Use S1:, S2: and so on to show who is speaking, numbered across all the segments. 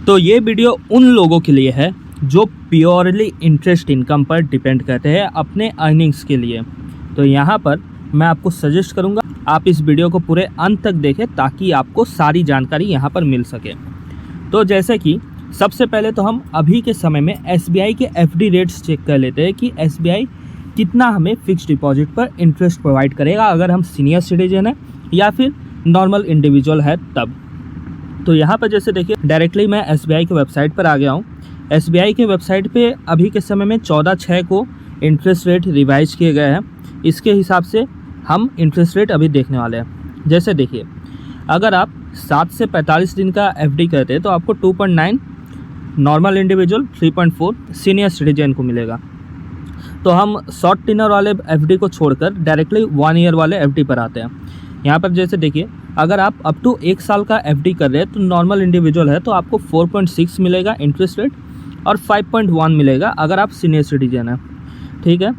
S1: तो ये वीडियो उन लोगों के लिए है जो प्योरली इंटरेस्ट इनकम पर डिपेंड करते हैं अपने अर्निंग्स के लिए। तो यहाँ पर मैं आपको सजेस्ट करूँगा आप इस वीडियो को पूरे अंत तक देखें ताकि आपको सारी जानकारी यहाँ पर मिल सके। तो जैसे कि सबसे पहले तो हम अभी के समय में SBI के FD रेट्स चेक कर लेते हैं कि SBI कितना हमें फिक्स डिपॉजिट पर इंटरेस्ट प्रोवाइड करेगा अगर हम सीनियर सिटीजन हैं या फिर नॉर्मल इंडिविजुअल है तब। तो यहाँ पर जैसे देखिए डायरेक्टली मैं SBI के वेबसाइट पर आ गया हूँ। SBI के वेबसाइट पे अभी के समय में 14/6 को इंटरेस्ट रेट रिवाइज किए गए हैं। इसके हिसाब से हम इंटरेस्ट रेट अभी देखने वाले हैं। जैसे देखिए अगर आप 7 से 45 दिन का FD करते हैं तो आपको 2.9 नॉर्मल इंडिविजुअल, 3.4 सीनियर सिटीजन को मिलेगा। तो हम शॉर्ट टेन्योर वाले FD को छोड़कर डायरेक्टली 1 ईयर वाले FD पर आते हैं। यहाँ पर जैसे देखिए अगर आप अप टू 1 साल का FD कर रहे हैं तो नॉर्मल इंडिविजुअल है तो आपको 4.6 मिलेगा इंटरेस्ट रेट और 5.1 मिलेगा अगर आप सीनियर सिटीजन हैं। ठीक है,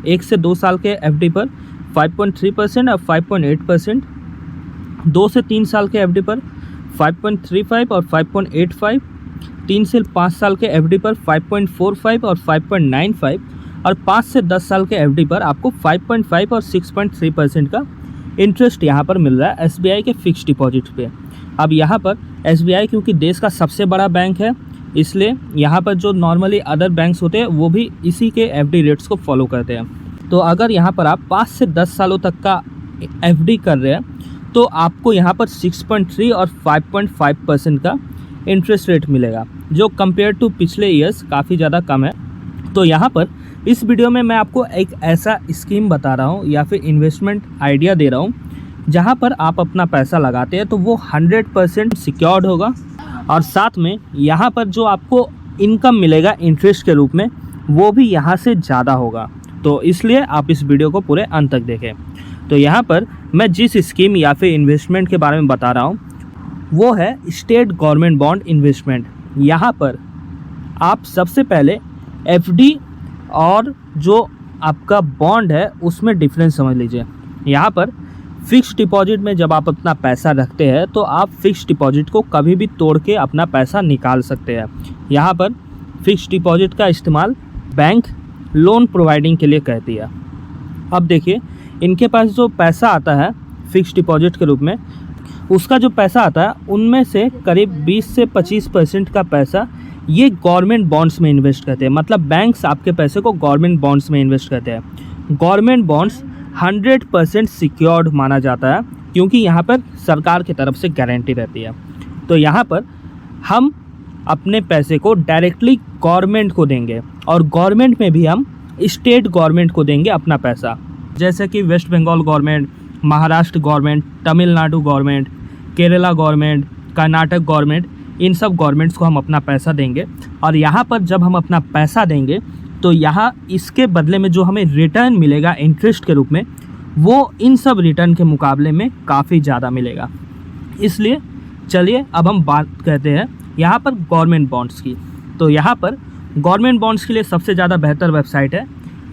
S1: 1 से 2 साल के FD पर 5.3% और 5.8%, 2 से 3 साल के FD पर 5.35 और 5.85, 3 से 5 साल के FD पर 5.45 और 5.95 और 5 से 10 साल के FD पर आपको 5.5 और 6.3% का इंटरेस्ट यहाँ पर मिल रहा है SBI के फिक्स डिपॉजिट पे। अब यहाँ पर SBI क्योंकि देश का सबसे बड़ा बैंक है इसलिए यहाँ पर जो नॉर्मली अदर बैंक्स होते हैं वो भी इसी के FD रेट्स को फॉलो करते हैं। तो अगर यहाँ पर आप 5 से 10 सालों तक का FD कर रहे हैं तो आपको यहाँ पर 6.3 और 5.5% का इंटरेस्ट रेट मिलेगा जो कंपेयर टू पिछले ईयर्स काफ़ी ज़्यादा कम है। तो यहाँ पर इस वीडियो में मैं आपको एक ऐसा स्कीम बता रहा हूँ या फिर इन्वेस्टमेंट आइडिया दे रहा हूँ जहाँ पर आप अपना पैसा लगाते हैं तो वो 100% सिक्योर्ड होगा और साथ में यहाँ पर जो आपको इनकम मिलेगा इंटरेस्ट के रूप में वो भी यहाँ से ज़्यादा होगा। तो इसलिए आप इस वीडियो को पूरे अंत तक देखें। तो यहाँ पर मैं जिस स्कीम या फिर इन्वेस्टमेंट के बारे में बता रहा हूँ वो है स्टेट गवर्नमेंट बॉन्ड इन्वेस्टमेंट। यहाँ पर आप सबसे पहले FD और जो आपका बॉन्ड है उसमें डिफरेंस समझ लीजिए। यहाँ पर फिक्स डिपॉजिट में जब आप अपना पैसा रखते हैं तो आप फिक्स डिपॉजिट को कभी भी तोड़ के अपना पैसा निकाल सकते हैं। यहाँ पर फिक्स डिपॉजिट का इस्तेमाल बैंक लोन प्रोवाइडिंग के लिए कहती है। अब देखिए इनके पास जो पैसा आता है फिक्स डिपॉजिट के रूप में उसका जो पैसा आता है उनमें से करीब 20 से 25% का पैसा ये गवर्नमेंट बॉन्ड्स में इन्वेस्ट करते हैं। मतलब बैंक्स आपके पैसे को गवर्नमेंट बॉन्ड्स में इन्वेस्ट करते हैं। गवर्नमेंट बॉन्ड्स 100% सिक्योर्ड माना जाता है क्योंकि यहाँ पर सरकार की तरफ से गारंटी रहती है। तो यहाँ पर हम अपने पैसे को डायरेक्टली गवर्नमेंट को देंगे और गवर्नमेंट में भी हम स्टेट गवर्नमेंट को देंगे अपना पैसा। जैसे कि West Bengal government, Maharashtra government, Tamil Nadu government, Kerala government, Karnataka government, इन सब गवर्नमेंट्स को हम अपना पैसा देंगे। और यहाँ पर जब हम अपना पैसा देंगे तो यहाँ इसके बदले में जो हमें रिटर्न मिलेगा इंटरेस्ट के रूप में वो इन सब रिटर्न के मुकाबले में काफ़ी ज़्यादा मिलेगा। इसलिए चलिए अब हम बात करते हैं यहाँ पर गवर्नमेंट बॉन्ड्स की। तो यहाँ पर गवर्नमेंट बॉन्ड्स के लिए सबसे ज़्यादा बेहतर वेबसाइट है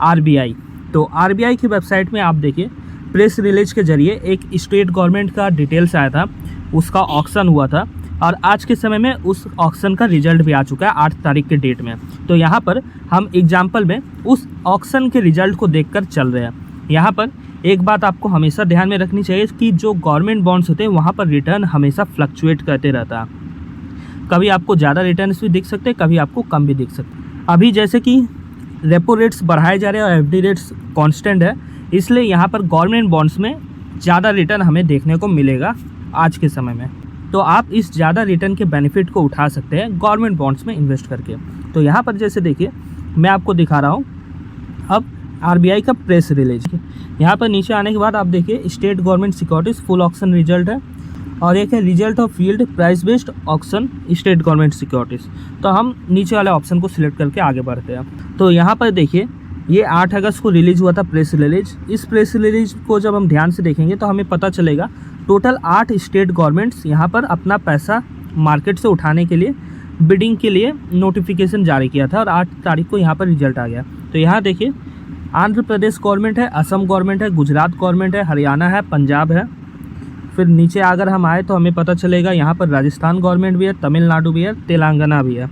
S1: RBI। तो RBI की वेबसाइट में आप देखिए प्रेस रिलीज के ज़रिए एक स्टेट गवर्नमेंट का डिटेल्स आया था, उसका ऑक्शन हुआ था और आज के समय में उस ऑक्शन का रिजल्ट भी आ चुका है 8 तारीख के डेट में। तो यहाँ पर हम एग्जाम्पल में उस ऑक्शन के रिजल्ट को देखकर चल रहे हैं। यहाँ पर एक बात आपको हमेशा ध्यान में रखनी चाहिए कि जो गवर्नमेंट बॉन्ड्स होते हैं वहाँ पर रिटर्न हमेशा फ्लक्चुएट करते रहता है। कभी आपको ज़्यादा रिटर्न्स भी दिख सकते हैं, कभी आपको कम भी दिख सकते हैं। अभी जैसे कि रेपो रेट्स बढ़ाए जा रहे हैं और FD रेट्स कॉन्स्टेंट है इसलिए यहाँ पर गवर्नमेंट बॉन्ड्स में ज़्यादा रिटर्न हमें देखने को मिलेगा आज के समय में। तो आप इस ज़्यादा रिटर्न के बेनिफिट को उठा सकते हैं गवर्नमेंट बॉन्ड्स में इन्वेस्ट करके। तो यहाँ पर जैसे देखिए मैं आपको दिखा रहा हूँ अब RBI का प्रेस रिलीज। यहाँ पर नीचे आने के बाद आप देखिए state government securities full auction result है और एक है result of field price based auction state government securities. तो हम नीचे वाले ऑप्शन को सिलेक्ट करके आगे बढ़ते हैं। तो यहाँ पर देखिए ये 8 अगस्त को रिलीज़ हुआ था प्रेस रिलीज। इस प्रेस रिलीज को जब हम ध्यान से देखेंगे तो हमें पता चलेगा टोटल 8 स्टेट गवर्नमेंट्स यहाँ पर अपना पैसा मार्केट से उठाने के लिए बिडिंग के लिए नोटिफिकेशन जारी किया था और 8 तारीख को यहाँ पर रिजल्ट आ गया। तो यहाँ देखिए आंध्र प्रदेश गवर्नमेंट है, असम गवर्नमेंट है, गुजरात गवर्नमेंट है, हरियाणा है, पंजाब है, फिर नीचे अगर हम आए तो हमें पता चलेगा यहाँ पर राजस्थान गवर्नमेंट भी है, तमिलनाडु भी है, तेलंगाना भी है।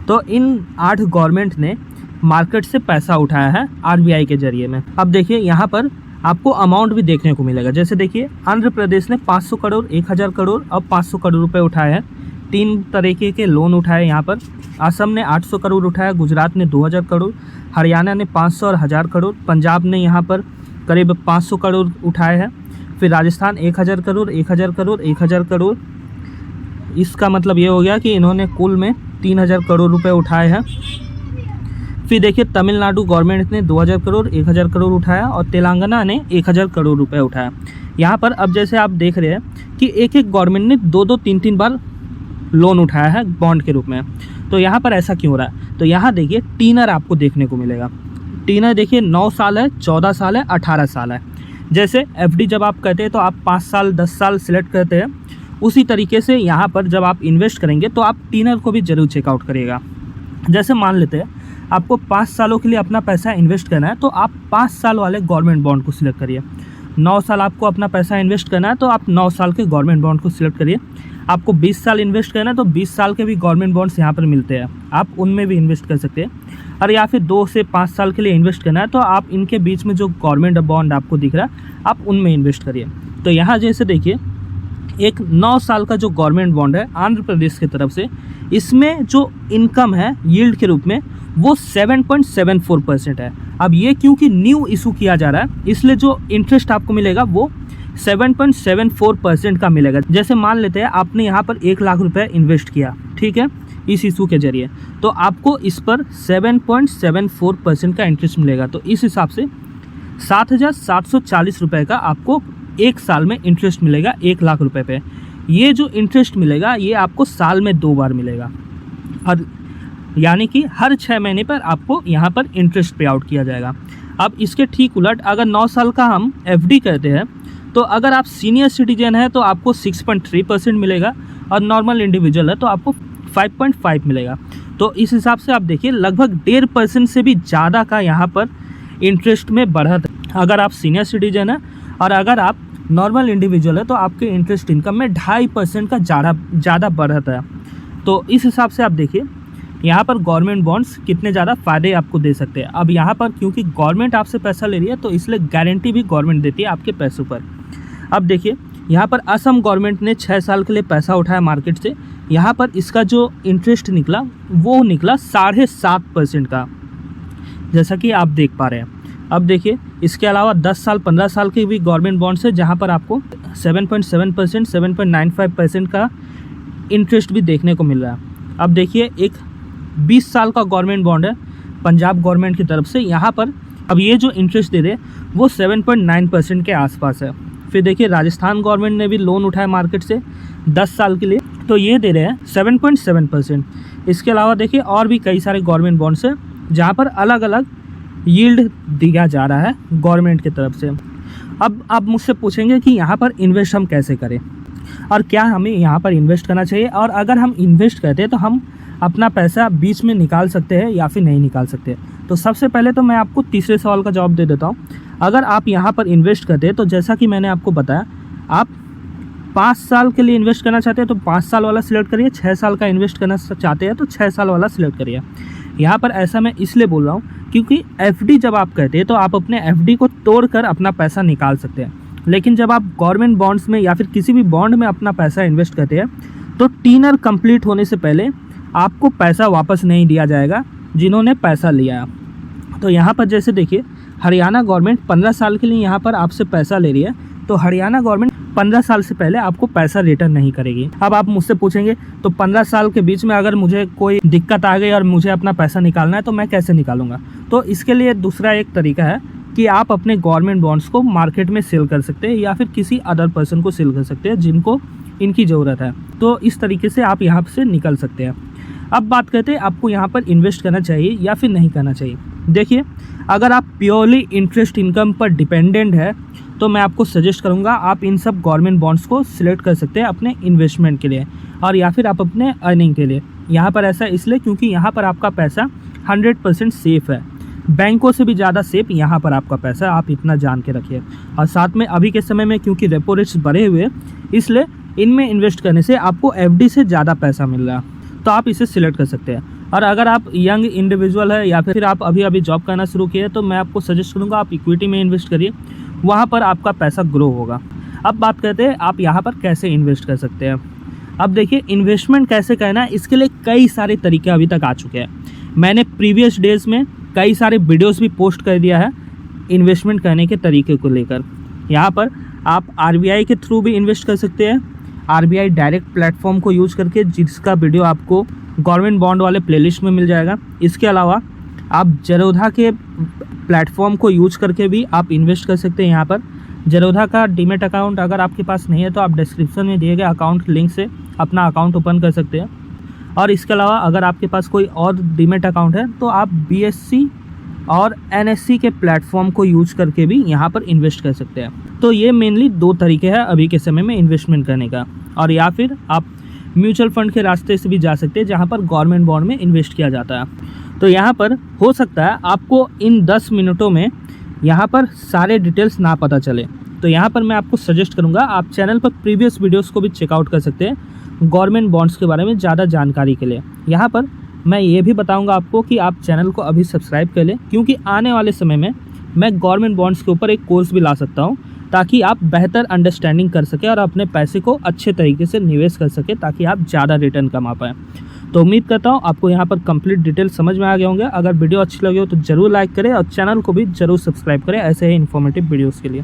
S1: तो इन 8 गवर्नमेंट ने मार्केट से पैसा उठाया है आरबीआई के जरिए में। अब देखिए यहाँ पर आपको अमाउंट भी देखने को मिलेगा। जैसे देखिए आंध्र प्रदेश ने 500 करोड़, 1000 करोड़ और 500 करोड़ रुपए उठाए हैं। 3 तरीके के लोन उठाए यहाँ पर। असम ने 800 करोड़ उठाया, गुजरात ने 2000 करोड़, हरियाणा ने 500 और 1000 करोड़, पंजाब ने यहाँ पर करीब 500 करोड़ उठाए हैं। फिर राजस्थान 1000 करोड़, 1000 करोड़, 1000 करोड़। इसका मतलब ये हो गया कि इन्होंने कुल में 3000 करोड़ रुपए उठाए हैं। फिर देखिए तमिलनाडु गवर्नमेंट ने 2000 करोड़, 1000 करोड़ उठाया और तेलंगाना ने 1000 करोड़ रुपए उठाया। यहाँ पर अब जैसे आप देख रहे हैं कि एक एक गवर्नमेंट ने 2-2, 3-3 बार लोन उठाया है बॉन्ड के रूप में। तो यहाँ पर ऐसा क्यों हो रहा है? तो यहाँ देखिए टीनर आपको देखने को मिलेगा। टीनर देखिए 9 साल है, 14 साल है, 18 साल है। जैसे एफडी जब आप कहते हैं तो आप 5 साल, 10 साल सिलेक्ट करते हैं, उसी तरीके से यहाँ पर जब आप इन्वेस्ट करेंगे तो आप टीनर को भी ज़रूर चेकआउट करिएगा। जैसे मान लेते हैं आपको 5 सालों के लिए अपना पैसा इन्वेस्ट करना है तो आप 5 साल वाले गवर्नमेंट बॉन्ड को सिलेक्ट करिए। 9 साल आपको अपना पैसा इन्वेस्ट करना है तो आप 9 साल के गवर्नमेंट बॉन्ड को सिलेक्ट करिए। आपको 20 साल इन्वेस्ट करना है तो 20 साल के भी गवर्नमेंट बॉन्ड्स यहाँ पर मिलते हैं, आप उनमें भी इन्वेस्ट कर सकते हैं। और या फिर 2 से 5 साल के लिए इन्वेस्ट करना है तो आप इनके बीच में जो गवर्नमेंट बॉन्ड आपको दिख रहा है आप उनमें इन्वेस्ट करिए। तो यहाँ जैसे देखिए एक 9 साल का जो गवर्नमेंट बॉन्ड है आंध्र प्रदेश की तरफ से, इसमें जो इनकम है यील्ड के रूप में वो 7.74% है। अब ये क्योंकि न्यू इशू किया जा रहा है इसलिए जो इंटरेस्ट आपको मिलेगा वो 7.74% का मिलेगा। जैसे मान लेते हैं आपने यहाँ पर 1 लाख रुपए इन्वेस्ट किया, ठीक है, इस इशू के जरिए, तो आपको इस पर 7.74% का इंटरेस्ट मिलेगा। तो इस हिसाब से 7,740 रुपये का आपको 1 साल में इंटरेस्ट मिलेगा 1 लाख रुपए पे। ये जो इंटरेस्ट मिलेगा ये आपको साल में 2 बार मिलेगा, और यानी कि हर 6 महीने पर आपको यहाँ पर इंटरेस्ट पे आउट किया जाएगा। अब इसके ठीक उलट अगर 9 साल का हम एफडी करते हैं तो अगर आप सीनियर सिटीजन है तो आपको 6.3% मिलेगा, और नॉर्मल इंडिविजुअल है तो आपको 5.5 मिलेगा। तो इस हिसाब से आप देखिए लगभग 1.5% से भी ज़्यादा का यहाँ पर इंटरेस्ट में बढ़त है अगर आप सीनियर सिटीजन है, और अगर आप नॉर्मल इंडिविजुअल है तो आपके इंटरेस्ट इनकम में 2.5% का ज़्यादा बढ़त है। तो इस हिसाब से आप देखिए यहाँ पर गवर्नमेंट बॉन्ड्स कितने ज़्यादा फ़ायदे आपको दे सकते हैं। अब यहाँ पर क्योंकि गवर्नमेंट आपसे पैसा ले रही है तो इसलिए गारंटी भी गवर्नमेंट देती है आपके पैसों पर। अब देखिए यहाँ पर असम गवर्नमेंट ने 6 साल के लिए पैसा उठाया मार्केट से। यहाँ पर इसका जो इंटरेस्ट निकला वो निकला 7.5% का, जैसा कि आप देख पा रहे हैं। अब देखिए इसके अलावा 10 साल 15 साल के भी गवर्नमेंट बॉन्ड्स है जहाँ पर आपको 7.7%, 7.95% का इंटरेस्ट भी देखने को मिल रहा है। अब देखिए एक 20 साल का गवर्नमेंट बॉन्ड है पंजाब गवर्नमेंट की तरफ से, यहाँ पर अब ये जो इंटरेस्ट दे रहे हैं वो 7.9% के आसपास है। फिर देखिए राजस्थान गवर्नमेंट ने भी लोन उठाया मार्केट से 10 साल के लिए, तो ये दे रहे हैं 7.7%। इसके अलावा देखिए और भी कई सारे गवर्नमेंट बॉन्ड्स हैं जहाँ पर अलग अलग यील्ड दिया जा रहा है गवर्नमेंट की तरफ से। अब आप मुझसे पूछेंगे कि यहाँ पर इन्वेस्ट हम कैसे करें और क्या हमें यहाँ पर इन्वेस्ट करना चाहिए, और अगर हम इन्वेस्ट करते हैं तो हम अपना पैसा बीच में निकाल सकते हैं या फिर नहीं निकाल सकते। तो सबसे पहले तो मैं आपको तीसरे सवाल का जवाब दे देता हूँ। अगर आप यहाँ पर इन्वेस्ट करते हैं तो जैसा कि मैंने आपको बताया, आप 5 साल के लिए इन्वेस्ट करना चाहते हैं तो 5 साल वाला सिलेक्ट करिए, 6 साल का इन्वेस्ट करना चाहते हैं तो 6 साल वाला सिलेक्ट करिए। यहाँ पर ऐसा मैं इसलिए बोल रहा हूँ क्योंकि एफडी जब आप कहते हैं तो आप अपने एफडी को तोड़कर अपना पैसा निकाल सकते हैं, लेकिन जब आप गवर्नमेंट बॉन्ड्स में या फिर किसी भी बॉन्ड में अपना पैसा इन्वेस्ट करते हैं तो टीनर कंप्लीट होने से पहले आपको पैसा वापस नहीं दिया जाएगा जिन्होंने पैसा लिया है। तो यहाँ पर जैसे देखिए हरियाणा गवर्नमेंट 15 साल के लिए यहाँ पर आपसे पैसा ले रही है, तो हरियाणा गवर्नमेंट 15 साल से पहले आपको पैसा रिटर्न नहीं करेगी। अब आप मुझसे पूछेंगे तो 15 साल के बीच में अगर मुझे कोई दिक्कत आ गई और मुझे अपना पैसा निकालना है तो मैं कैसे निकालूंगा? तो इसके लिए दूसरा एक तरीका है कि आप अपने गवर्नमेंट बॉन्ड्स को मार्केट में सेल कर सकते हैं या फिर किसी अदर पर्सन को सेल कर सकते हैं जिनको इनकी ज़रूरत है। तो इस तरीके से आप यहाँ से निकल सकते हैं। अब बात करते हैं आपको यहाँ पर इन्वेस्ट करना चाहिए या फिर नहीं करना चाहिए। देखिए अगर आप प्योरली इंटरेस्ट इनकम पर डिपेंडेंट है तो मैं आपको सजेस्ट करूँगा आप इन सब गवर्नमेंट बॉन्ड्स को सिलेक्ट कर सकते हैं अपने इन्वेस्टमेंट के लिए और या फिर आप अपने अर्निंग के लिए। यहाँ पर ऐसा इसलिए क्योंकि यहाँ पर आपका पैसा 100% सेफ़ है। बैंकों से भी ज़्यादा सेफ यहाँ पर आपका पैसा, आप इतना जान के रखिए। और साथ में अभी के समय में क्योंकि रेपो रेट्स बढ़े हुए इसलिए इनमें इन्वेस्ट करने से आपको एफडी से ज़्यादा पैसा मिल रहा है, तो आप इसे सिलेक्ट कर सकते हैं। और अगर आप यंग इंडिविजुअल है या फिर आप अभी जॉब करना शुरू किए तो मैं आपको सजेस्ट करूँगा आप इक्विटी में इन्वेस्ट करिए, वहाँ पर आपका पैसा ग्रो होगा। अब बात करते हैं आप यहाँ पर कैसे इन्वेस्ट कर सकते हैं। अब देखिए इन्वेस्टमेंट कैसे करना है, इसके लिए कई सारे तरीके अभी तक आ चुके हैं। मैंने प्रीवियस डेज़ में कई सारे वीडियोस भी पोस्ट कर दिया है इन्वेस्टमेंट करने के तरीके को लेकर। यहाँ पर आप आरबीआई के थ्रू भी इन्वेस्ट कर सकते हैं, आरबीआई डायरेक्ट प्लेटफॉर्म को यूज़ करके, जिसका वीडियो आपको गवर्नमेंट बॉन्ड वाले प्लेलिस्ट में मिल जाएगा। इसके अलावा आप जरोधा के प्लेटफॉर्म को यूज करके भी आप इन्वेस्ट कर सकते हैं। यहाँ पर जरोधा का डीमेट अकाउंट अगर आपके पास नहीं है तो आप डिस्क्रिप्शन में दिए गए अकाउंट लिंक से अपना अकाउंट ओपन कर सकते हैं। और इसके अलावा अगर आपके पास कोई और डीमेट अकाउंट है तो आप बीएससी और एनएससी के प्लेटफॉर्म को यूज करके भी यहाँ पर इन्वेस्ट कर सकते हैं। तो ये मेनली 2 तरीके हैं अभी के समय में इन्वेस्टमेंट करने का। और या फिर आप म्यूचुअल फंड के रास्ते से भी जा सकते हैं जहाँ पर गवर्नमेंट बॉन्ड में इन्वेस्ट किया जाता है। तो यहाँ पर हो सकता है आपको इन 10 मिनटों में यहाँ पर सारे डिटेल्स ना पता चले, तो यहाँ पर मैं आपको सजेस्ट करूँगा आप चैनल पर प्रीवियस वीडियोस को भी चेकआउट कर सकते हैं गवर्नमेंट बॉन्ड्स के बारे में ज़्यादा जानकारी के लिए। यहाँ पर मैं ये भी बताऊँगा आपको कि आप चैनल को अभी सब्सक्राइब कर लें, क्योंकि आने वाले समय में मैं गवर्नमेंट बॉन्ड्स के ऊपर एक कोर्स भी ला सकता हूँ ताकि आप बेहतर अंडरस्टैंडिंग कर सकें और अपने पैसे को अच्छे तरीके से निवेश कर सकें ताकि आप ज़्यादा रिटर्न कमा पाएँ। तो उम्मीद करता हूँ आपको यहाँ पर कंप्लीट डिटेल समझ में आ गए होंगे। अगर वीडियो अच्छी लगी हो तो ज़रूर लाइक करें और चैनल को भी ज़रूर सब्सक्राइब करें ऐसे ही इन्फॉर्मेटिव वीडियोज़ के लिए।